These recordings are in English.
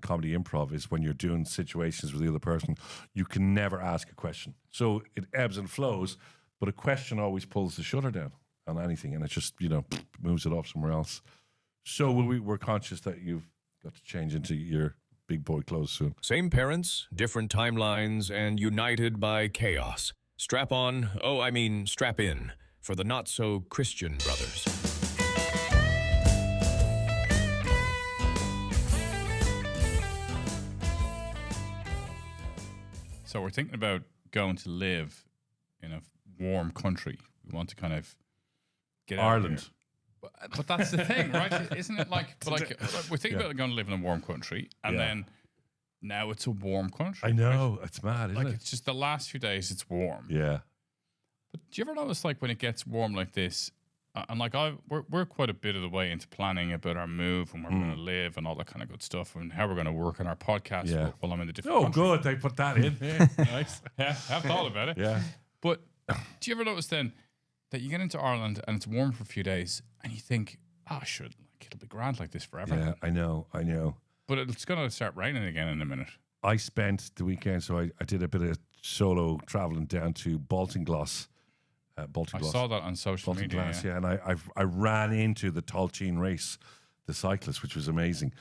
comedy improv is when you're doing situations with the other person, you can never ask a question. So it ebbs and flows, but a question always pulls the shutter down on anything, and it just, moves it off somewhere else. So we're conscious that you've got to change into your big boy clothes soon. Same parents, different timelines, and united by chaos. Strap on, strap in, for the not-so-Christian brothers. So we're thinking about going to live in a warm country. We want to kind of get out Ireland. of here. But that's the thing, right? Isn't it like we're thinking about going to live in a warm country, and then now it's a warm country. I know. Right? It's mad, isn't it? It's just the last few days it's warm. Yeah. But do you ever notice when it gets warm like this, and we're quite a bit of the way into planning about our move and where we're going to live and all that kind of good stuff and how we're going to work on our podcast while I'm in the different country. Good. They put that in. Nice. Yeah, I've thought about it. Yeah. But do you ever notice then that you get into Ireland and it's warm for a few days and you think, it'll be grand like this forever. Yeah, I know. But it's going to start raining again in a minute. I spent the weekend, so I did a bit of solo traveling down to Baltinglass. I saw that on social media. Yeah, and I ran into the Talchin race, the cyclist, which was amazing.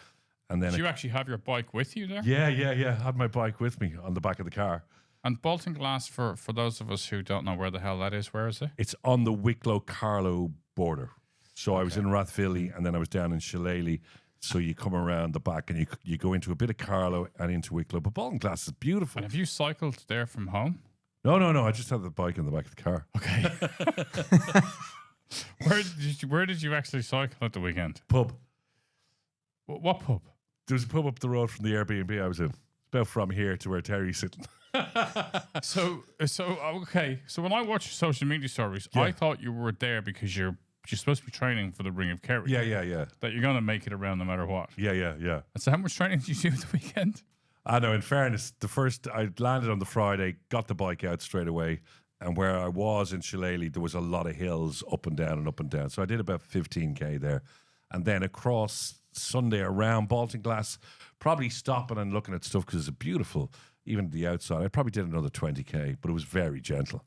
And then did you actually have your bike with you there? Yeah. I had my bike with me on the back of the car. And Baltinglass, for those of us who don't know where the hell that is, where is it? It's on the Wicklow-Carlow border. So I was in Rathvilly and then I was down in Shillelagh. So you come around the back and you go into a bit of Carlow and into Wicklow. But Baltinglass is beautiful. And have you cycled there from home? No. I just had the bike in the back of the car. Okay. Where did you actually cycle at the weekend? Pub. What pub? There was a pub up the road from the Airbnb I was in. It's about from here to where Terry's sitting. So okay. So when I watch your social media stories, I thought you were there because you're supposed to be training for the Ring of Kerry. Yeah. That you're going to make it around no matter what. Yeah. And so how much training did you do at the weekend? I know, in fairness, I landed on the Friday, got the bike out straight away, and where I was in Shillelagh, there was a lot of hills up and down and up and down. So I did about 15k there. And then across Sunday around Baltinglass, probably stopping and looking at stuff because it's beautiful, even the outside. I probably did another 20k, but it was very gentle.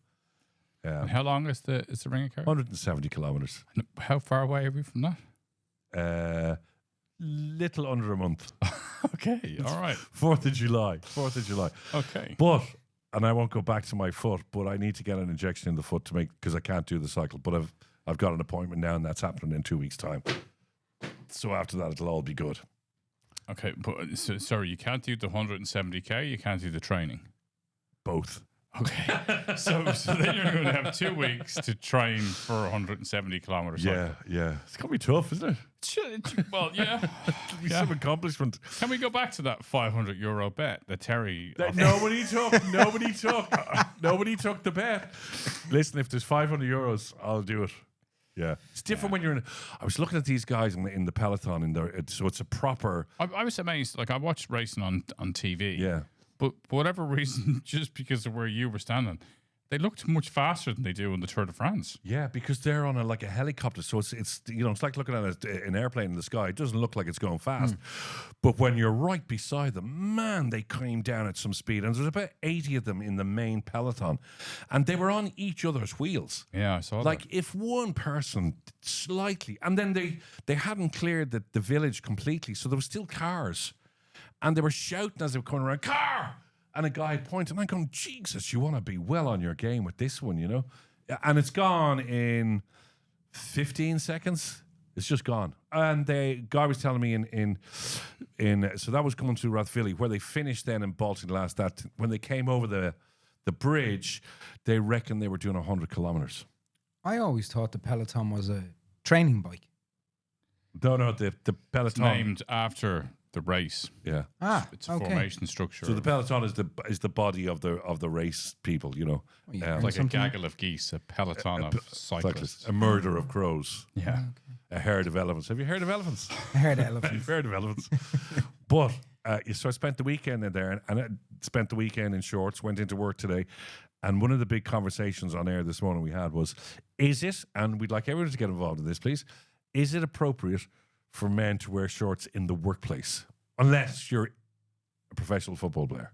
And how long is the Ring of Kerry? 170 kilometres. And how far away are we from that? Little under a month. Okay, all right. 4th of July. Okay. But, and I won't go back to my foot, but I need to get an injection in the foot to because I can't do the cycle. But I've got an appointment now, and that's happening in 2 weeks' time. So after that, it'll all be good. Okay, but sorry, you can't do the 170k. You can't do the training. Both. Okay, so then you're going to have 2 weeks to train for 170 kilometers. Yeah. It's gonna be tough, isn't it? Well, yeah. It'll be some accomplishment. Can we go back to that €500 bet that Terry? Nobody took the bet. Listen, if there's €500, I'll do it. Yeah, it's different when you're in. I was looking at these guys in the peloton in there, so it's a proper. I was amazed. I watched racing on TV. Yeah. But for whatever reason, just because of where you were standing, they looked much faster than they do in the Tour de France. Yeah, because they're on a helicopter, so it's it's like looking at an airplane in the sky. It doesn't look like it's going fast, but when you're right beside them, man, they came down at some speed, and there's about 80 of them in the main peloton, and they were on each other's wheels. Yeah, I saw that. Like if one person slightly, and then they hadn't cleared the village completely, so there were still cars. And they were shouting as they were coming around, car! And a guy pointed, and I'm going, Jesus, you want to be well on your game with this one, And it's gone in 15 seconds. It's just gone. And the guy was telling me so that was coming through Rathvilly, where they finished then in Baltinglass, that when they came over the bridge, they reckon they were doing 100 kilometres. I always thought the Peloton was a training bike. No, the Peloton. It's named after the race. Yeah. It's a formation structure. So the peloton is the body of the race people, like a gaggle of geese, a peloton of cyclists. A murder of crows. Yeah. A herd of elephants. Have you heard of elephants? I heard elephants. You've heard of elephants. But so I spent the weekend in there, and I spent the weekend in shorts, went into work today, and one of the big conversations on air this morning we had was, is it, and we'd like everyone to get involved in this, please, is it appropriate for men to wear shorts in the workplace, unless you're a professional football player,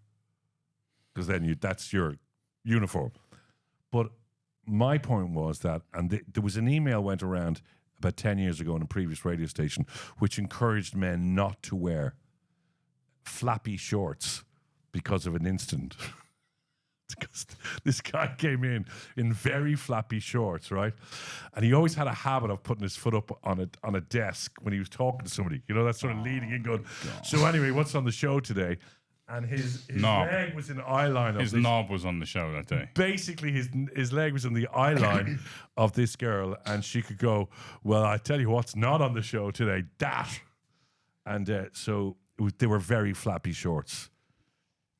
because then that's your uniform. But my point was that, and there was an email went around about 10 years ago on a previous radio station, which encouraged men not to wear flappy shorts because of an incident. Because this guy came in very flappy shorts, right? And he always had a habit of putting his foot up on a desk when he was talking to somebody. You know, that sort of leading in going. So anyway, what's on the show today? And his leg was in the eye line of his knob was on the show that day. Basically, his leg was in the eye line of this girl, and she could go, well, I tell you what's not on the show today, that. And so they were very flappy shorts.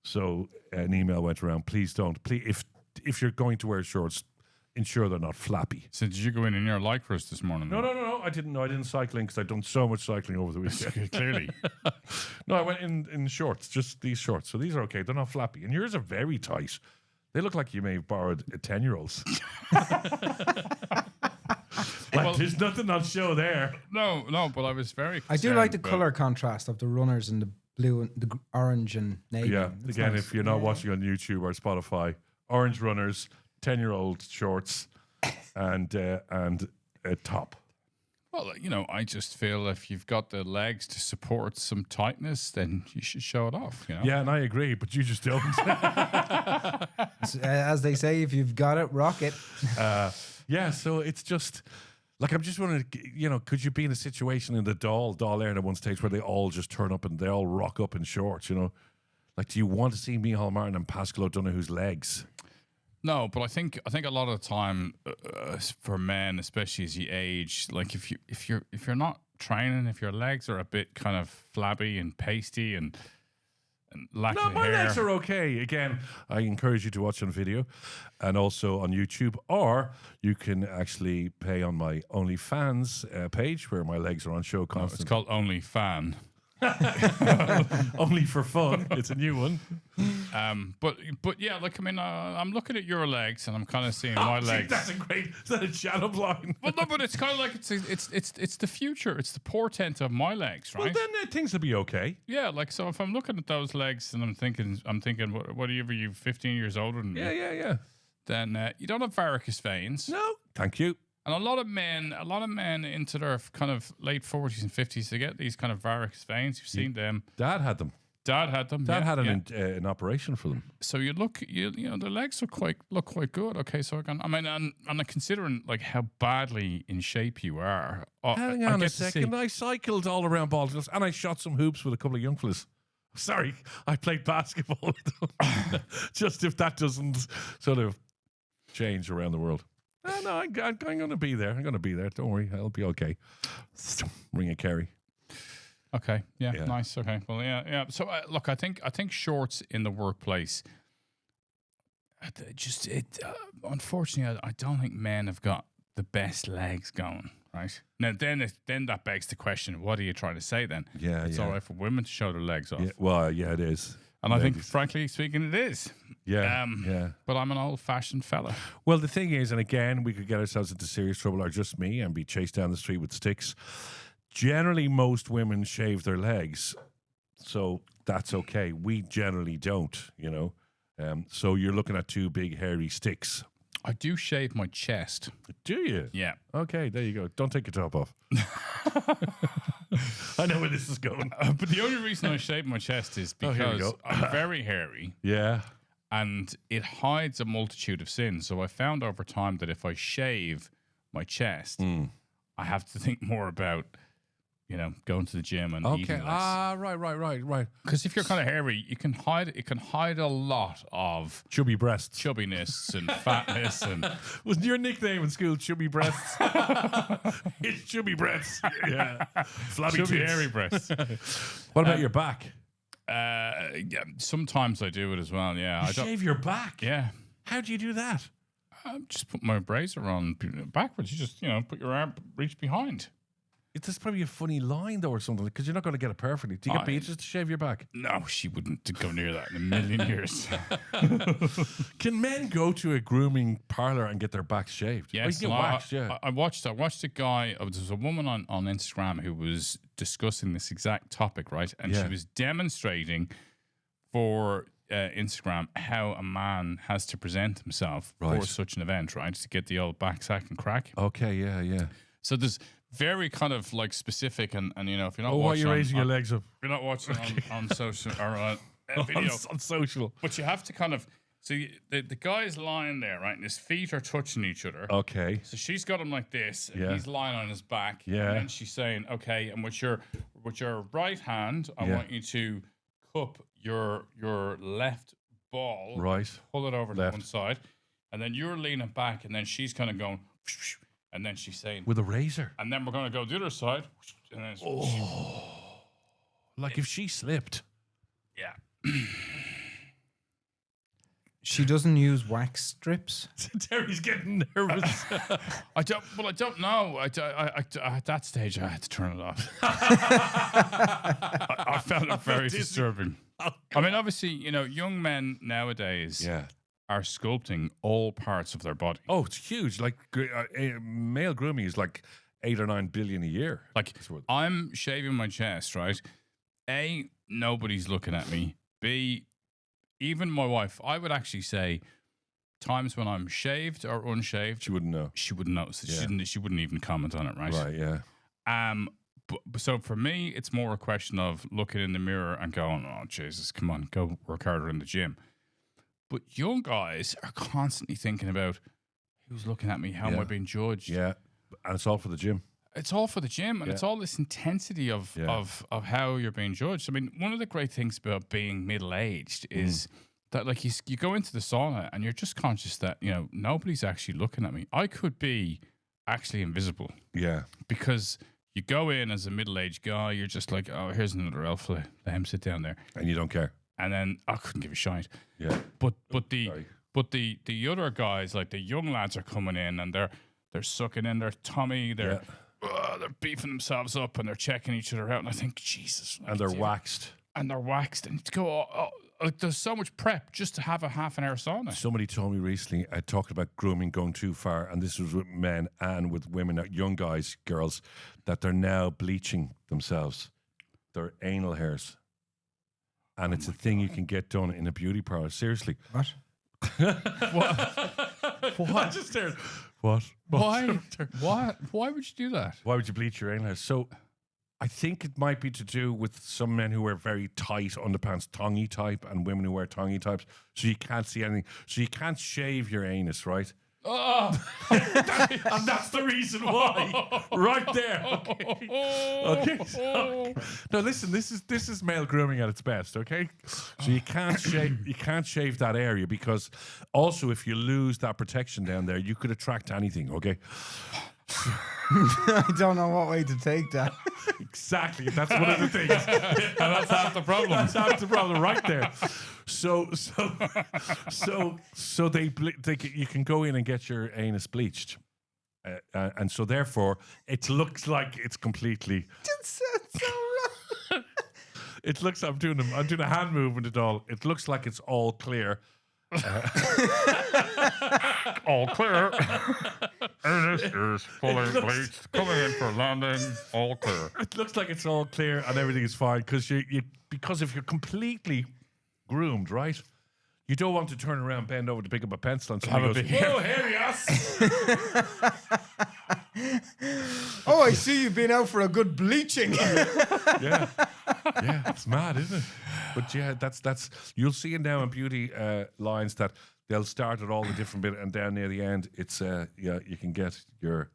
So an email went around, please don't. Please, if you're going to wear shorts, ensure they're not flappy. So did you go in your lycras this morning? No. I didn't. No, I didn't cycling because I'd done so much cycling over the weekend. Clearly. No, I went in shorts, just these shorts. So these are okay. They're not flappy. And yours are very tight. They look like you may have borrowed a 10-year-old's. There's nothing on show there. No, but I was very I do like the color contrast of the runners and the blue and the orange and navy. Yeah, It's again, nice. if you're not watching on YouTube or Spotify, orange runners, 10-year-old shorts, and a top. Well, you know, I just feel if you've got the legs to support some tightness, then you should show it off. You know? Yeah, and I agree, but you just don't. As they say, if you've got it, rock it. Yeah, so it's just like I'm just wondering, you know, could you be in a situation in the Dáil Air at one stage where they all just turn up and they all rock up in shorts? You know, like, do you want to see Micheál Martin and Pascal O'Donoghue's legs? No, but I think a lot of the time for men, especially as you age, like if you're not training, if your legs are a bit kind of flabby and pasty and lacking No, my hair, legs are okay. Again, I encourage you to watch on video and also on YouTube, or you can actually pay on my OnlyFans page where my legs are on show it's constantly. called Only Fan. Only for fun. It's a new one. But yeah, like I mean, I'm looking at your legs and I'm kind of seeing my legs. That's a great. Is that a channel line? Well, no, but it's kind of like it's the future. It's the portent of my legs, right? Well, then things will be okay. Yeah, like so. If I'm looking at those legs and I'm thinking, whatever you 15 years older than me, Yeah. then you don't have varicose veins. No, thank you. And a lot of men into their kind of late 40s and 50s, they get these kind of varicose veins. You've seen them. Dad had them. Dad had them. Dad yeah, had yeah. an operation for them. So you know, the legs look quite good. Okay, so and considering like how badly in shape you are. Hang on a second. I cycled all around Balticals and I shot some hoops with a couple of young fellas. Sorry, I played basketball with them. Just if that doesn't sort of change around the world. No, I'm going to be there. I'm going to be there. Don't worry. I'll be okay. Ring a Kerry. Okay. Yeah. Nice. Okay. Well, yeah. So look, I think shorts in the workplace. Unfortunately, I don't think men have got the best legs going. Right now, then that begs the question: what are you trying to say then? Yeah, it's all right for women to show their legs off. Yeah, well, yeah, it is. And I think, frankly speaking, it is. Yeah, yeah. But I'm an old-fashioned fella. Well, the thing is, and again, we could get ourselves into serious trouble, or just me, and be chased down the street with sticks. Generally, most women shave their legs, so that's okay. We generally don't, you know. So you're looking at two big hairy sticks. I do shave my chest. Do you? Yeah. Okay, there you go. Don't take your top off. I know where this is going. But the only reason I shave my chest is because I'm very hairy. Yeah. And it hides a multitude of sins. So I found over time that if I shave my chest, I have to think more about, you know, going to the gym and eating less. Right. Because if you're kind of hairy, it can hide a lot of Chubby breasts. chubbiness and fatness and Wasn't your nickname in school Chubby Breasts? It's Chubby Breasts. Yeah. Flabby chubby tits. hairy breasts. What about your back? Yeah, sometimes I do it as well. Yeah, You shave your back? Yeah. How do you do that? I just put my bracer on backwards. You just, you know, put your arm, reach behind. It's probably a funny line, though, or something, because you're not going to get it perfectly. Do you get Beatrice to shave your back? No, she wouldn't go near that in a million years. Can men go to a grooming parlor and get their backs shaved? Yes. You get waxed, yeah. I watched a guy, there was a woman on Instagram who was discussing this exact topic, right? And she was demonstrating for Instagram how a man has to present himself Right. for such an event, right? To get the old back sack and crack. Okay, yeah. So there's very kind of like specific and if you're not Oh, why are watching you raising your legs up? if you're not watching on social or on video, On social. but you have to kind of the guy's lying there, right? And his feet are touching each other. Okay. So she's got him like this, and Yeah. he's lying on his back. Yeah. And then she's saying, okay, and with your right hand, I Yeah. want you to cup your left ball, Right. pull it over Left. to one side, and then you're leaning back, and then she's kind of going, and then she's saying, With a razor. and then we're going to go the other side, and then it's, Like if she slipped. yeah. She doesn't use wax strips. Terry's getting nervous. I don't know. At that stage, I had to turn it off. I found it very disturbing. I mean, obviously, young men nowadays Yeah. are sculpting all parts of their body. Oh, it's huge. Like male grooming is like 8 or 9 billion a year. Like, I'm shaving my chest, right? A, nobody's looking at me. B, even my wife, I would actually say times when I'm shaved or unshaved, She wouldn't know. she wouldn't notice it. Yeah. She wouldn't even comment on it, right? Right, yeah. So for me, it's more a question of looking in the mirror and going, "Oh Jesus, come on, go work harder in the gym." But young guys are constantly thinking about who's looking at me, how am Yeah. I being judged? Yeah. And it's all for the gym. It's all for the gym, and Yeah. it's all this intensity of how you're being judged. I mean, one of the great things about being middle aged is that, like, you go into the sauna and you're just conscious that nobody's actually looking at me. I could be actually invisible Yeah. because you go in as a middle aged guy, you're just like, oh, here's another elf, let him sit down there, And you don't care. and then I couldn't give a shite. Yeah. But Sorry. the other guys, like the young lads, are coming in and they're sucking in their tummy, they're beefing themselves up and they're checking each other out, and I think, Jesus, like, And they're dude. waxed. And they're waxed, and to go, like, there's so much prep just to have a half an hour sauna. Somebody told me recently, I talked about grooming going too far, and this was with men and with women, young guys, girls, that they're now bleaching themselves, their anal hairs. And it's a thing you can get done in a beauty parlor. Seriously. What? What? I just stared. What? Why? Why would you do that? Why would you bleach your anal hairs? So I think it might be to do with some men who wear very tight underpants, tongy type, and women who wear tongy types. So you can't see anything. So you can't shave your anus, right? Oh, And that's the reason why. Right there. Okay. So, no, listen. This is male grooming at its best. Okay. So you can't shave that area, because also if you lose that protection down there, you could attract anything. Okay. I don't know what way to take that. Exactly. That's one of the things. and that's half the problem. That's half the problem right there. So you can go in and get your anus bleached, and so therefore it looks like it's completely. That sounds so wrong. It looks. I'm doing a hand movement at all. It looks like it's all clear. All clear. Ernest is fully bleached, coming in for landing. All clear. It looks like it's all clear and everything is fine, because because if you're completely groomed, right? You don't want to turn around, bend over to pick up a pencil, and somebody goes, "Whoa, here he is." Oh, I see you've been out for a good bleaching. Yeah, it's mad, isn't it? But yeah, that's you'll see it now in beauty lines that they'll start at all the different bit, and down near the end, it's you can get your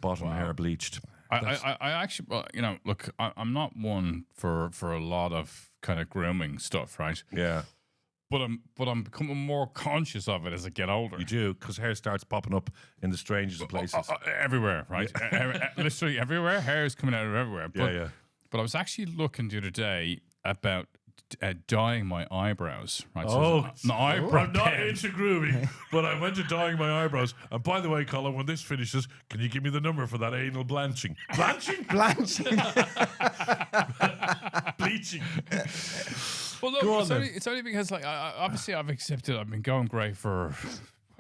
bottom hair bleached. I actually, well, look, I'm not one for a lot of kind of grooming stuff, right? Yeah, But I'm becoming more conscious of it as I get older. you do, because hair starts popping up in the strangest of places. Everywhere, right? Literally everywhere. Hair is coming out of everywhere. But, Yeah. But I was actually looking the other day about dyeing my eyebrows, right? Oh, an eyebrow I'm not pen. into grooming, but I went to dyeing my eyebrows. And by the way, Colin, when this finishes, can you give me the number for that anal blanching? Blanching? Blanching. Bleaching. Well, Go look, on then. it's only because, like, obviously I've accepted I've been going grey for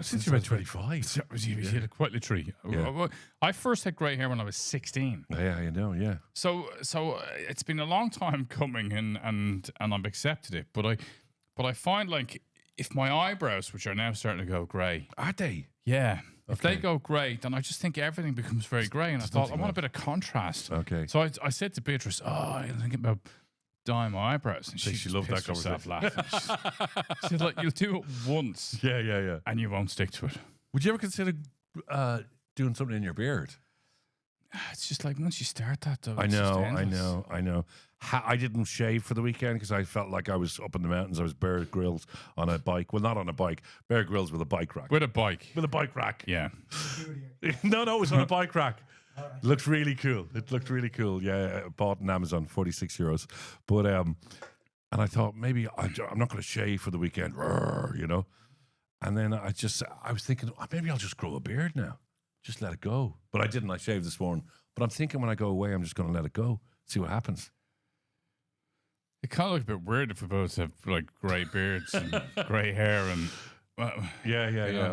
Since you're about 25. Yeah. Quite literally. Yeah. I first had grey hair when I was 16. Yeah, you know, yeah. So it's been a long time coming, and I've accepted it. But I find like if my eyebrows, which are now starting to go grey, Are they? yeah, if they Okay. go grey, then I just think everything becomes very grey. And I thought I want a bit of contrast. Okay. So I said to Beatrice, I'm thinking about dyeing my eyebrows, and So she she just loved that pissed herself conversation. laughing. She said, like, you'll do it once, Yeah. and you won't stick to it. Would you ever consider doing something in your beard? It's just like once you start that, though. I it's just know. endless. I didn't shave for the weekend because I felt like I was up in the mountains. I was Bear Grylls on a bike. Well, not on a bike. Bear Grylls with a bike rack. With a bike. With a bike rack. Yeah. No, it was on a bike rack. It looked really cool. Yeah, I bought on Amazon, €46. But and I thought maybe I'm not going to shave for the weekend, you know. And then I was thinking maybe I'll just grow a beard now, just let it go. But I didn't. I shaved this morning. But I'm thinking when I go away, I'm just going to let it go, see what happens. It kind of looks a bit weird if we both have like grey beards and grey hair and. Yeah.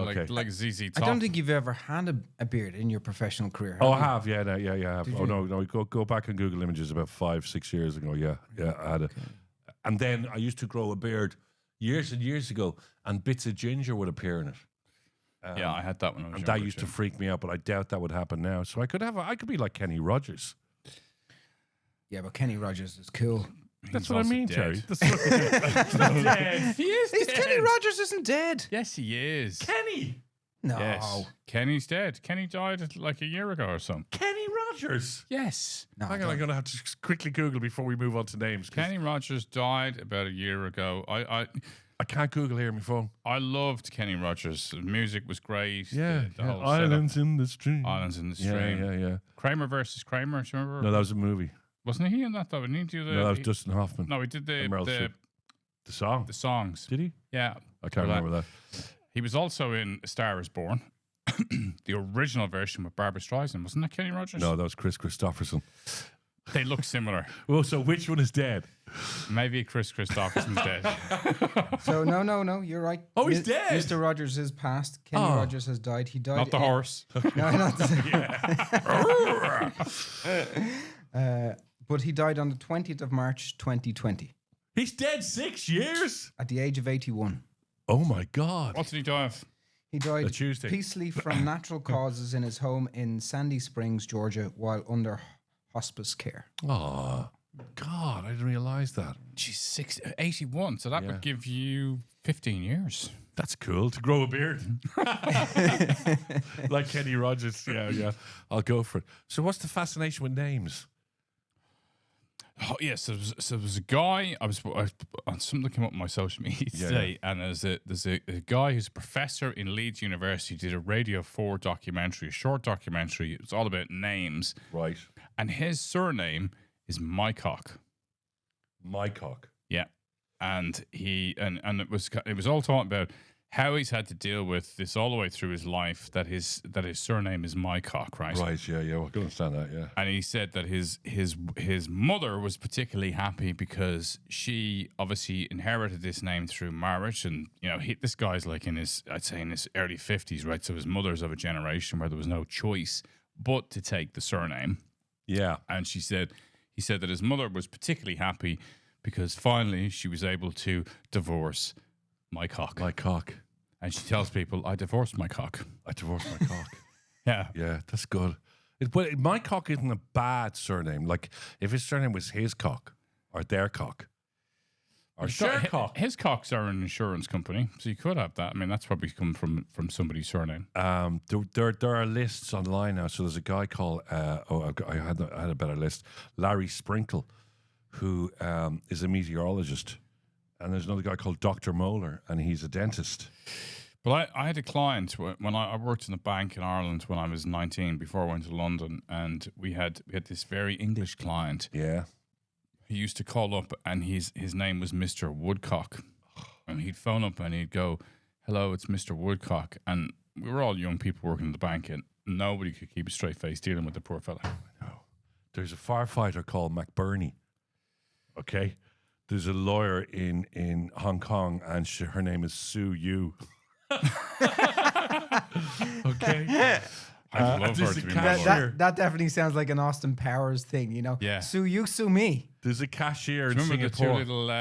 Okay. Like ZZ I Top. don't think you've ever had a beard in your professional career. Oh, I you? have. Yeah, I have. Did Oh you? no. Go back and Google images about 5-6 years ago. Yeah, I had it. And then I used to grow a beard years and years ago, and bits of ginger would appear in it. Yeah, I had that when I was And younger that used too. to freak me out, but I doubt that would happen now. So I could be like Kenny Rogers. Yeah, but Kenny Rogers is cool. That's He's what I also mean, dead. Terry. That's what He's not dead. He is He's dead. Kenny Rogers isn't dead. Yes, he is. Kenny. No. Yes. Kenny's dead. Kenny died like a year ago or something. Kenny Rogers. Yes. No, Hang on, I'm going to have to just quickly Google before we move on to names. 'Cause Kenny Rogers died about a year ago. I can't Google here on my phone. I loved Kenny Rogers. The music was great. Yeah. The whole Islands in the stream. Islands in the Stream. Yeah. Kramer versus Kramer. Do you remember? No, that was a movie. Wasn't he in that though? Didn't he do the? No, that was Dustin Hoffman. No, he did the And Meryl Streep. The song. the songs. Did he? Yeah. I can't Well, remember that. He was also in A Star Is Born, the original version with Barbara Streisand. Wasn't that Kenny Rogers? No, that was Chris Christopherson. They look similar. Oh, so which one is dead? Maybe Chris Christopherson's dead. So no, you're right. Oh, he's dead. Mr. Rogers is passed. Kenny Oh. Rogers has died. He died. Not the horse. No, not but he died on the 20th of March, 2020, He's dead 6 years. at the age of 81. Oh my God. What did he die of? He A died Tuesday. peacefully from natural causes in his home in Sandy Springs, Georgia, while under hospice care. Oh God, I didn't realize that. She's 81, so that Yeah. would give you 15 years. That's cool to grow a beard. Like Kenny Rogers. Yeah. I'll go for it. So what's the fascination with names? Oh, yes, there was a guy. Something came up on my social media today, and there's a guy who's a professor in Leeds University. Did a Radio 4 documentary, a short documentary. It's all about names, Right. and his surname is Mycock. Mycock. Yeah, and it was all talking about how he's had to deal with this all the way through his life. That his surname is Mycock, right? Right, yeah. I can understand that, yeah. And he said that his mother was particularly happy because she obviously inherited this name through marriage, and this guy's like in his early 50s, right? So his mother's of a generation where there was no choice but to take the surname. Yeah. And he said that his mother was particularly happy because finally she was able to divorce Mycock. Mycock. And she tells people, "I divorced Mycock." I divorced my cock. Yeah. Yeah, that's good. But Mycock isn't a bad surname. Like if his surname was his cock or their cock or their cock. His cocks are an insurance company, so you could have that. I mean, that's probably come from somebody's surname. There are lists online now. So there's a guy called I had a better list. Larry Sprinkle, who is a meteorologist, and there's another guy called Dr. Moeller, and he's a dentist. But I had a client when I worked in a bank in Ireland when I was 19 before I went to London, and we had this very English client. Yeah. He used to call up, and his name was Mr. Woodcock, and he'd phone up and he'd go, "Hello, it's Mr. Woodcock," and we were all young people working in the bank, and nobody could keep a straight face dealing with the poor fella. There's a firefighter called McBurney. Okay. There's a lawyer in Hong Kong, and her name is Sue Yu. Okay. I'd love her there's to a be cat- my Sure. lawyer. That definitely sounds like an Austin Powers thing, you know? Yeah. Sue you, sue me. There's a cashier in Remember the two Singapore. little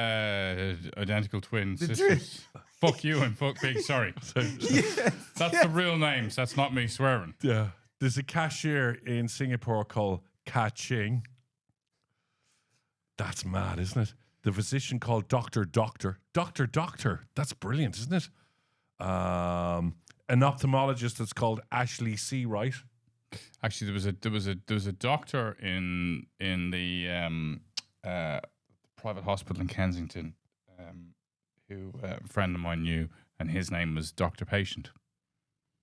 identical twin sisters? Fuck you and fuck Big. Sorry. That's the real names. That's not me swearing. Yeah. There's a cashier in Singapore called Ka-Ching. That's mad, isn't it? The physician called Doctor. That's brilliant, isn't it? An ophthalmologist that's called Ashley Seawright. Actually, there was a doctor in the private hospital in Kensington who a friend of mine knew, and his name was Dr. Patient.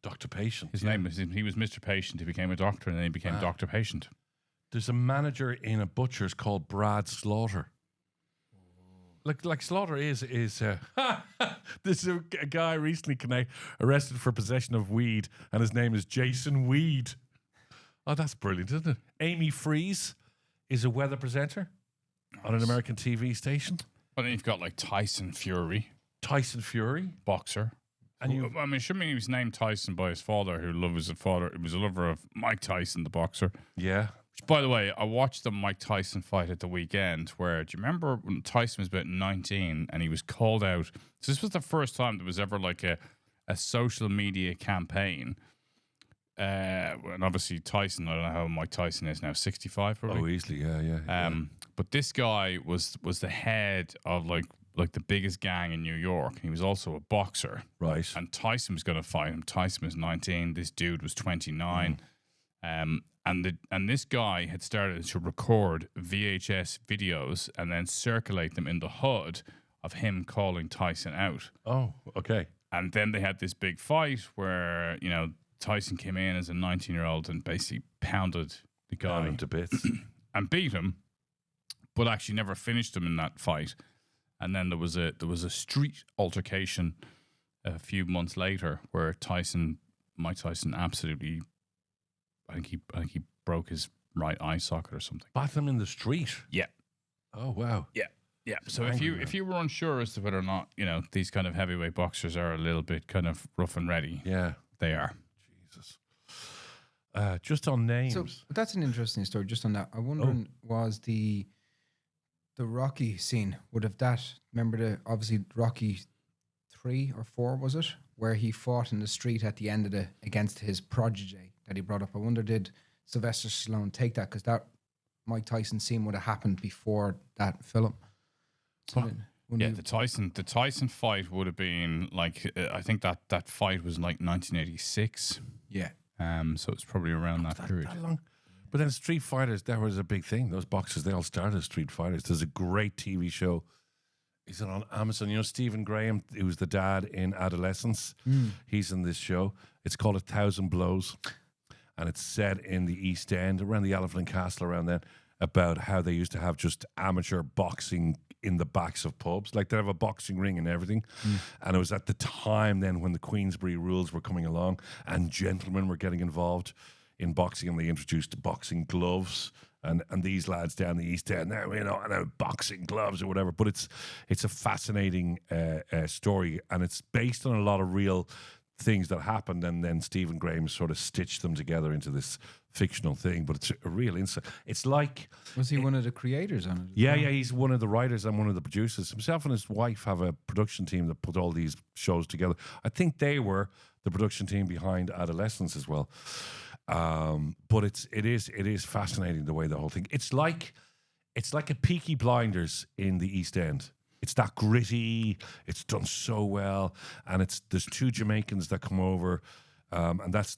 Dr. Patient. He was Mr. Patient. He became a doctor, and then he became Dr. Patient. There's a manager in a butcher's called Brad Slaughter. Like Slaughter is there's a guy recently arrested for possession of weed, and his name is Jason Weed. Oh, that's brilliant, isn't it? Amy Freeze is a weather presenter on an American TV station. But then you've got like Tyson Fury, And boxer. I mean, shouldn't he was named Tyson by his father, who was a lover of Mike Tyson, the boxer. yeah. By the way, I watched the Mike Tyson fight at the weekend where, do you remember when Tyson was about 19 and he was called out? So this was the first time there was ever like a social media campaign. And obviously Tyson, I don't know how Mike Tyson is now, 65 probably. Oh, easily, yeah. But this guy was the head of like the biggest gang in New York. He was also a boxer. Right. And Tyson was going to fight him. Tyson was 19. This dude was 29. And this guy had started to record VHS videos and then circulate them in the hood of him calling Tyson out. Oh, okay. And then they had this big fight where, you know, Tyson came in as a 19-year-old and basically pounded the guy Down to bits. and beat him, but actually never finished him in that fight. And then there was a street altercation a few months later where Mike Tyson absolutely, I think he broke his right eye socket or something. Battle him in the street. Yeah. Oh, wow. Yeah. Yeah. So angry, if you were unsure as to whether or not, you know, these kind of heavyweight boxers are a little bit kind of rough and ready, Yeah. they are. Jesus. Just on names. So that's an interesting story. Just on that, I'm wondering, was the Rocky scene, would have that, remember obviously Rocky 3 or 4 was it, where he fought in the street at the end of against his protege that he brought up? I wonder, did Sylvester Stallone take that, because that Mike Tyson scene would have happened before that film? So The Tyson fight would have been like, I think that fight was like 1986. Yeah. So it's probably around that period. That long. But then Street Fighters, that was a big thing. Those boxers, they all started as Street Fighters. There's a great TV show. Is it on Amazon? You know Stephen Graham, who's the dad in Adolescence? He's in this show. It's called 1,000 Blows. And it's set in the East End, around the Elephant and Castle, around then, about how they used to have just amateur boxing in the backs of pubs. Like, they'd have a boxing ring and everything. And it was at the time then when the Queensberry rules were coming along and gentlemen were getting involved in boxing, and they introduced boxing gloves. And these lads down the East End, now, you know, and boxing gloves or whatever. But it's a fascinating story, and it's based on a lot of real things that happened, and then Stephen Graham sort of stitched them together into this fictional thing. But it's a real insight. It's like, Was he one of the creators on it? yeah, he's one of the writers and one of the producers. Himself and his wife have a production team that put all these shows together. I think they were the production team behind Adolescence as well. But it is fascinating the way the whole thing. It's like a Peaky Blinders in the East End. It's that gritty. It's done so well, and there's two Jamaicans that come over, and that's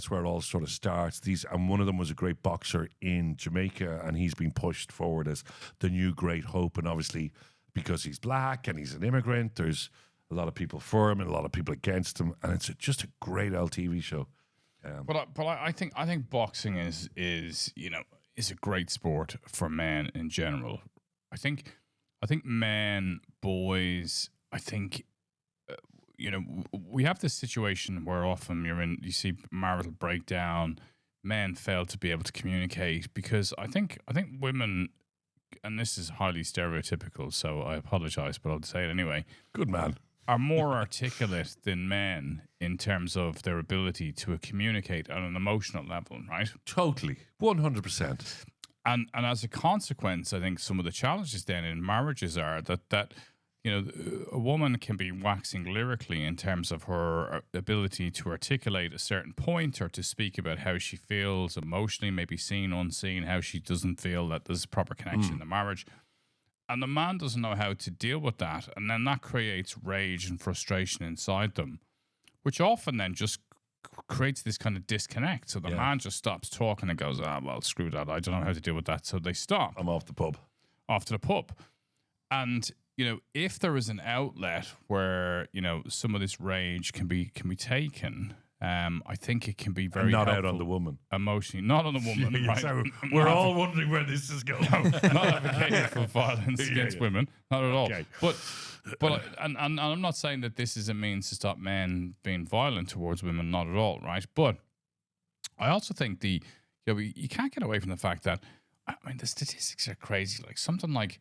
where it all sort of starts. And one of them was a great boxer in Jamaica, and he's been pushed forward as the new great hope. And obviously, because he's black and he's an immigrant, there's a lot of people for him and a lot of people against him, and it's just a great LTV show. But I think boxing is a great sport for men in general. I think men, boys, we have this situation where often you see marital breakdown, men fail to be able to communicate, because I think women, and this is highly stereotypical, so I apologize, but I'll say it anyway. Good man. are more articulate than men in terms of their ability to communicate on an emotional level, right? Totally. 100%. And as a consequence, I think some of the challenges then in marriages are that you know, a woman can be waxing lyrically in terms of her ability to articulate a certain point or to speak about how she feels emotionally, maybe seen, unseen, how she doesn't feel that there's a proper connection in the marriage. And the man doesn't know how to deal with that. And then that creates rage and frustration inside them, which often then just creates this kind of disconnect. So the man just stops talking and goes, well, screw that. I don't know how to deal with that. So they stop. I'm off the pub. Off to the pub. And, you know, if there is an outlet where, you know, some of this rage can be taken, I think it can be very not helpful out on the woman. Emotionally. Not on the woman, right? So we're all wondering where this is going. Not advocating for violence against women. Not at all. Okay. But and I'm not saying that this is a means to stop men being violent towards women. Not at all, right? But I also think you can't get away from the fact that, I mean, the statistics are crazy. Like something like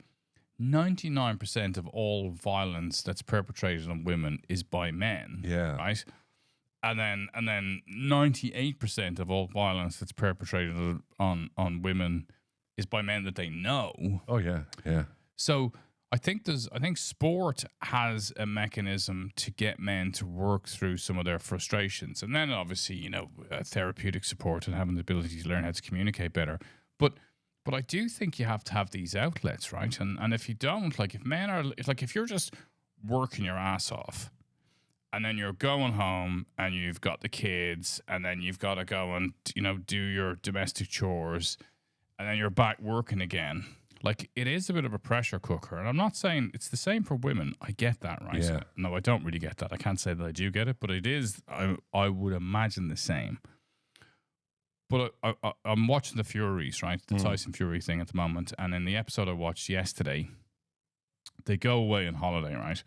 99% of all violence that's perpetrated on women is by men. Yeah. Right. And then 98% of all violence that's perpetrated on women is by men that they know. Oh yeah, yeah. So I think sport has a mechanism to get men to work through some of their frustrations, and then obviously, you know, therapeutic support and having the ability to learn how to communicate better. But I do think you have to have these outlets, right? And if you don't, like if you're just working your ass off, and then you're going home and you've got the kids, and then you've got to go and, you know, do your domestic chores, and then you're back working again. Like, it is a bit of a pressure cooker. And I'm not saying it's the same for women. I get that, right? Yeah. No, I don't really get that. I can't say that I do get it, but it is, I would imagine the same. But I'm watching the Furies, right? The Tyson Fury thing at the moment. And in the episode I watched yesterday, they go away on holiday, right?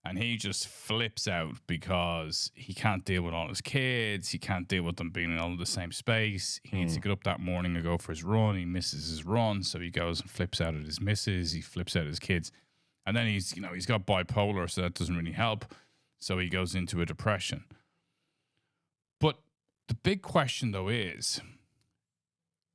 And he just flips out because he can't deal with all his kids. He can't deal with them being in all the same space. He needs to get up that morning and go for his run. He misses his run, so he goes and flips out at his missus. He flips out at his kids. And then he's got bipolar, so that doesn't really help. So he goes into a depression. But the big question, though, is,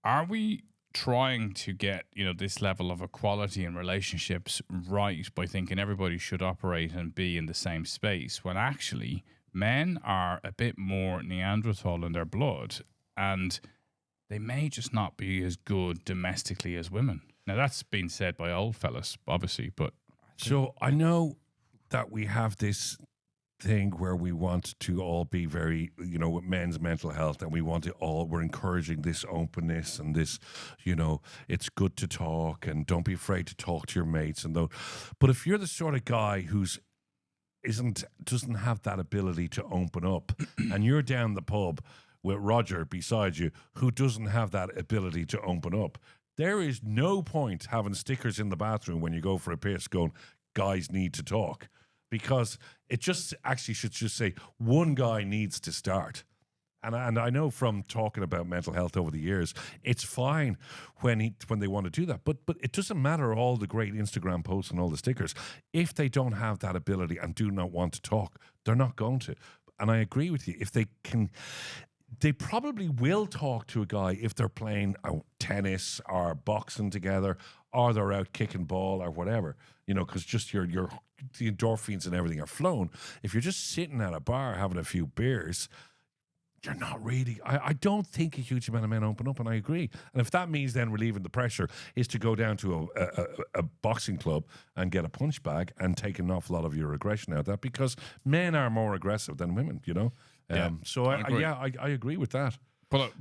are we trying to get, you know, this level of equality in relationships right by thinking everybody should operate and be in the same space, when actually men are a bit more Neanderthal in their blood and they may just not be as good domestically as women? Now, that's been said by old fellas, obviously, but... So I know that we have this thing where we want to all be very, you know, with men's mental health, and we're encouraging this openness and this, you know, it's good to talk and don't be afraid to talk to your mates and though. But if you're the sort of guy who's doesn't have that ability to open up and you're down the pub with Roger beside you who doesn't have that ability to open up, there is no point having stickers in the bathroom when you go for a piss going, guys need to talk. Because it just actually should just say one guy needs to start. And I know from talking about mental health over the years, it's fine when they want to do that. But it doesn't matter all the great Instagram posts and all the stickers. If they don't have that ability and do not want to talk, they're not going to. And I agree with you. If they can, they probably will talk to a guy if they're playing tennis or boxing together, or they're out kicking ball or whatever, you know, because just the endorphins and everything are flowing. If you're just sitting at a bar having a few beers, you're not really... I don't think a huge amount of men open up, and I agree. And if that means then relieving the pressure is to go down to a boxing club and get a punch bag and take an awful lot of your aggression out of that, because men are more aggressive than women, you know? So I agree with that. But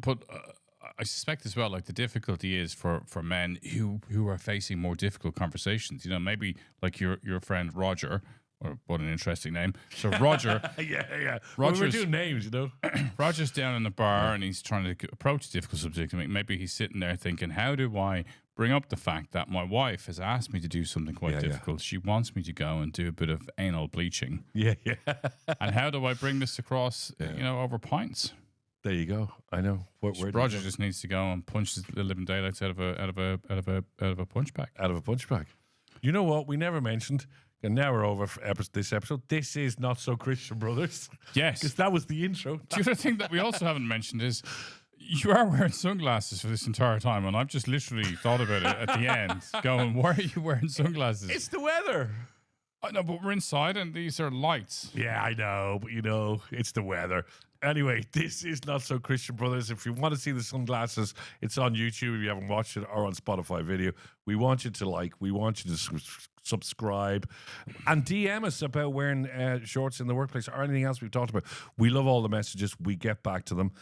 I suspect as well, like, the difficulty is for men who are facing more difficult conversations. You know, maybe like your friend Roger, or what an interesting name. So Roger, yeah. Roger's, we're doing names, you know. Roger's down in the bar and he's trying to approach a difficult subject. I mean, maybe he's sitting there thinking, how do I bring up the fact that my wife has asked me to do something quite difficult? She wants me to go and do a bit of anal bleaching. Yeah. And how do I bring this across, you know, over pints? There you go. I know. Roger just needs to go and punch the living daylights out of a punch bag. Out of a punch bag. You know what? We never mentioned And now we're over for this episode. This is Not So Christian Brothers. Yes. Because that was the intro. The other thing that we also haven't mentioned is you are wearing sunglasses for this entire time, and I've just literally thought about it at the end, going, why are you wearing sunglasses? It's the weather. I know, but we're inside, and these are lights. Yeah, I know, but it's the weather. Anyway, this is Not So Christian Brothers. If you want to see the sunglasses, it's on YouTube if you haven't watched it, or on Spotify video. We want you to like, we want you to subscribe, and DM us about wearing shorts in the workplace or anything else we've talked about. We love all the messages. We get back to them.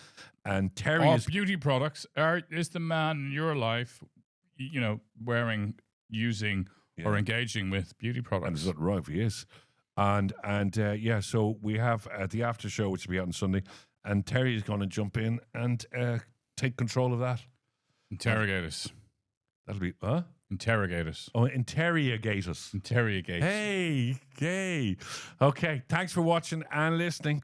And Terry Or is beauty products. Is the man in your life, wearing, using, or engaging with beauty products? And is that right? He is. And so we have the after show, which will be out on Sunday, and Terry is going to jump in and take control of that. Interrogate us. That'll be Interrogate us. Oh, interrogate us. Interrogate. Hey. Okay. Thanks for watching and listening.